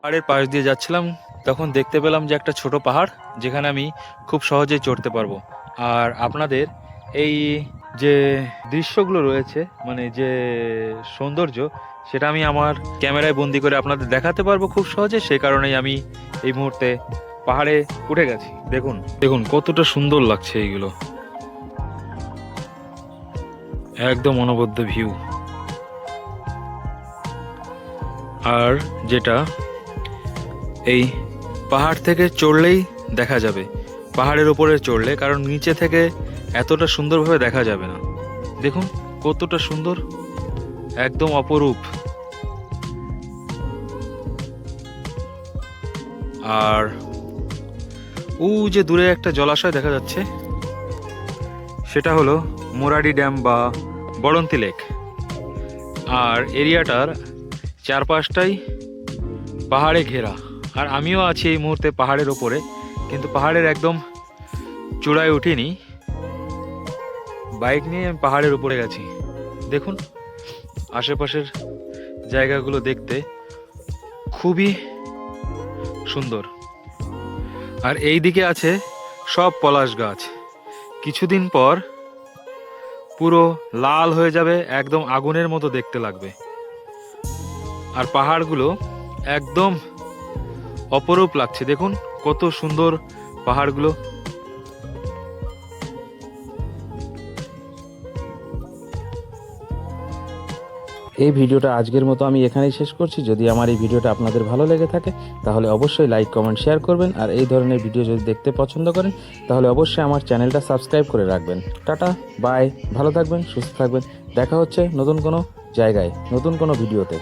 পাহাড়ের পাশ দিয়ে যাচ্ছিলাম, তখন দেখতে পেলাম যে একটা ছোট পাহাড়, যেখানে আমি খুব সহজেই চড়তে পারবো। আর আপনাদের এই যে দৃশ্যগুলো রয়েছে, মানে যে সৌন্দর্য, সেটা আমি আমার ক্যামেরায় বন্দি করে আপনাদের দেখাতে পারবো খুব সহজে। সেই কারণেই আমি এই মুহূর্তে পাহাড়ে উঠে গেছি। দেখুন দেখুন কতটা সুন্দর লাগছে এইগুলো, একদম অনবদ্য ভিউ। আর যেটা এই পাহাড় থেকে চড়লেই দেখা যাবে, পাহাড়ের উপরে চড়লে, কারণ নিচে থেকে এতটা সুন্দরভাবে দেখা যাবে না। দেখুন কতটা সুন্দর, একদম অপরূপ। আর ও যে দূরে একটা জলাশয় দেখা যাচ্ছে, সেটা হলো মুরাডি ড্যাম বা বড়ন্তি লেক। আর এরিয়াটার চারপাশটাই পাহাড়ে ঘেরা। আর আমিও আছি এই মুহূর্তে পাহাড়ের ওপরে, কিন্তু পাহাড়ের একদম চূড়ায় উঠিনি, বাইক নিয়ে আমি পাহাড়ের উপরে গেছি। দেখুন আশেপাশের জায়গাগুলো দেখতে খুবই সুন্দর। আর এই দিকে আছে সব পলাশ গাছ, কিছুদিন পর পুরো লাল হয়ে যাবে, একদম আগুনের মতো দেখতে লাগবে। আর পাহাড়গুলো একদম অপরূপ লাগছে, দেখুন কত সুন্দর পাহাড়গুলো। এই ভিডিওটা আজকের মতো আমি এখানেই শেষ করছি। যদি আমার এই ভিডিওটা আপনাদের ভালো লেগে থাকে তাহলে অবশ্যই লাইক কমেন্ট শেয়ার করবেন। আর এই ধরনের ভিডিও যদি দেখতে পছন্দ করেন তাহলে অবশ্যই আমার চ্যানেলটা সাবস্ক্রাইব করে রাখবেন। টাটা, বাই, ভালো থাকবেন, সুস্থ থাকবেন। দেখা হচ্ছে নতুন কোনো জায়গায়, নতুন কোনো ভিডিওতে।